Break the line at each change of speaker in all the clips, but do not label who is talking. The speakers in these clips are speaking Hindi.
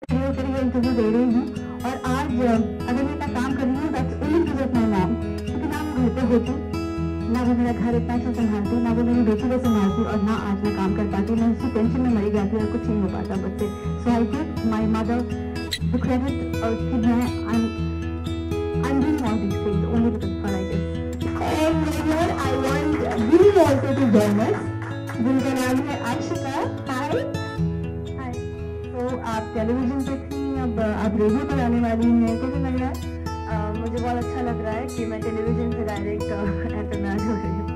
इंटरव्यू दे रही हूँ और आज अगर मैं इतना काम कर रही हूँ that's only because of my mom, क्योंकि ना वो घर पे होती, ना वो मेरा घर इतना अच्छा संभालती, ना वो मेरी बेटी को संभालती और ना आज मैं काम कर पाती। मैं उसी टेंशन में मरी जाती और कुछ नहीं हो पाता मुझसे। So I give my mother the credit कि मैं I'm doing all these things only because of her, I guess. And here I want you also to join us. जिनका नाम है आशिका। हाय हाय। तो आप टेलीविजन पे थी, अब आप रेडियो पर आने वाली हैं, कैसे लग रहा है?
मुझे बहुत अच्छा लग रहा है कि मैं टेलीविजन से डायरेक्ट एंटरप्रेन्योर हो रही हूँ।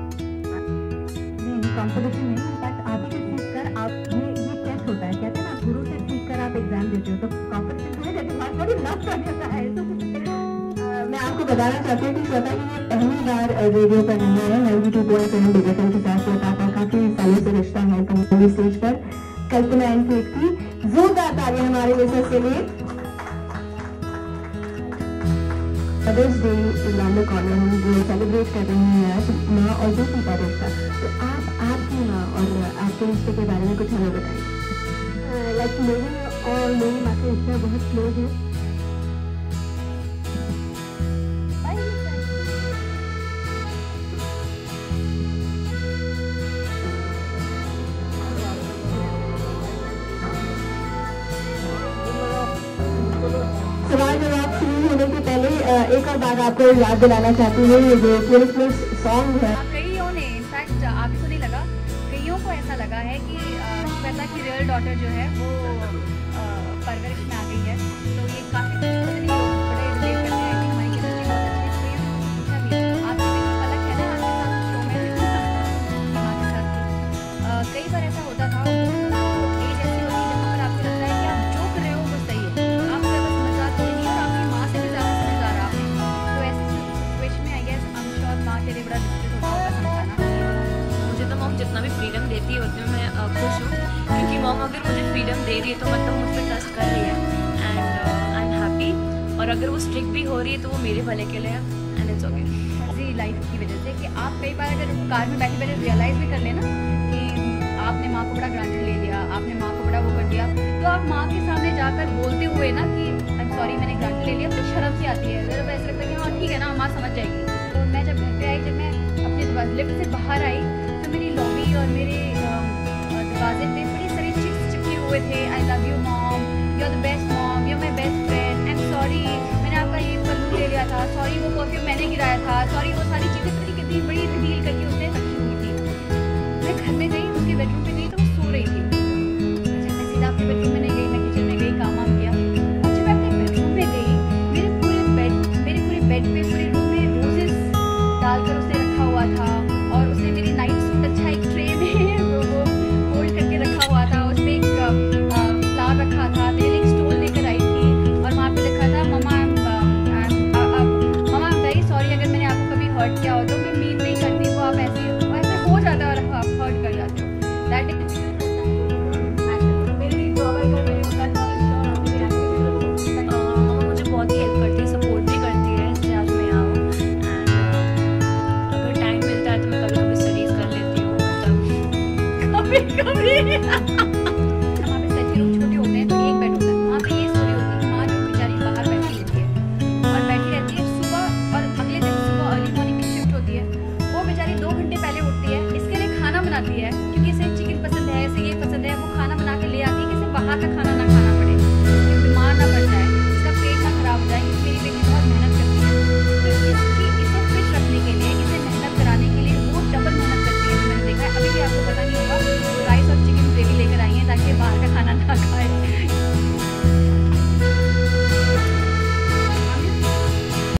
नहीं, कंपटीशन नहीं, इनफैक्ट आप ही से सीख कर आप ये टेस्ट होता है, कहते हैं ना गुरु से सीख कर आप एग्जाम देते हो, तो कंपटीशन थोड़ी देते हो, थोड़ी लव कर देता है। तो मैं आपको बताना चाहती हूँ कि श्वेता की ये पहली बार रेडियो पर नहीं है। 92.7 बिग एफएम के साथ श्वेता का काफी सालों से रिश्ता है। कम्युनिटी स्टेज पर कल्पना इनकी थी, जोरदार तालियां हमारे लिसनर्स के लिए। Mother's day is around the corner, हम जो सेलिब्रेट कर रहे हैं आज माँ और बेटी का रिश्ता। तो आप आपकी माँ और आपके रिश्ते के बारे में कुछ हमें बताइए।
लाइक मेरी और मेरी माँ के रिश्ते बहुत क्लोज है।
सवाल जवाब शुरू होने के पहले एक और बात आपको याद दिलाना चाहती हूँ, ये जो क्रिसमस सॉन्ग है,
कईयों ने इनफैक्ट आप को नहीं लगा, कईयों को ऐसा लगा है कि श्वेता की रियल डॉटर जो है वो परवरिश में आ गई है, तो ये काफ़ी बड़े रिलेट करते हैं कि हमारी केमिस्ट्री बहुत अच्छी है। आपकी भी पलक है ना आपके साथ शो में माँ के साथ कई बार ऐसा होता था, एज ऐसी होती है जहाँ पर आपको लगता है कि आप जो कर रहे हो वो सही है, आप बस मजाक नहीं और आपकी माँ से भी ज़्यादा समझदार आप हैं। तो ऐसी सिचुएशन में I guess I am sure माँ के लिए बड़ा डिफिकल्ट होता होगा समझाना।
मुझे तो मॉम जितना भी फ्रीडम देती है उतने मैं खुश हूँ, क्योंकि मॉम अगर मुझे फ्रीडम दे रही है तो मतलब मुझ पर ट्रस्ट कर रही है एंड आई एम हैप्पी। और अगर वो स्ट्रिक्ट भी हो रही है तो वो मेरे भले के लिए है and it's okay.
Busy life की वजह से कि आप कई बार अगर कार में बैठे बैठे रियलाइज़ भी कर लेना कि आपने माँ को बड़ा ग्रांटेड ले लिया, आपने माँ को बड़ा वो कर दिया, तो आप माँ के सामने जाकर बोलते हुए ना कि आई एम सॉरी मैंने ग्रांटेड ले लिया, तो शर्म सी आती है, मेरा ऐसा लगता है कि हाँ ठीक है ना माँ समझ जाएगी। तो मैं जब घर पे आई, जब मैं अपने लिफ्ट से बाहर आई तो मेरी लॉबी और मेरे दरवाजे पे बड़ी सारी चिट्स चिपके हुए थे। I love you mom, you are the best mom, you are my best friend, I am sorry मैंने आपका ये बलून ले लिया था, सॉरी वो परफ्यूम मैंने गिराया था,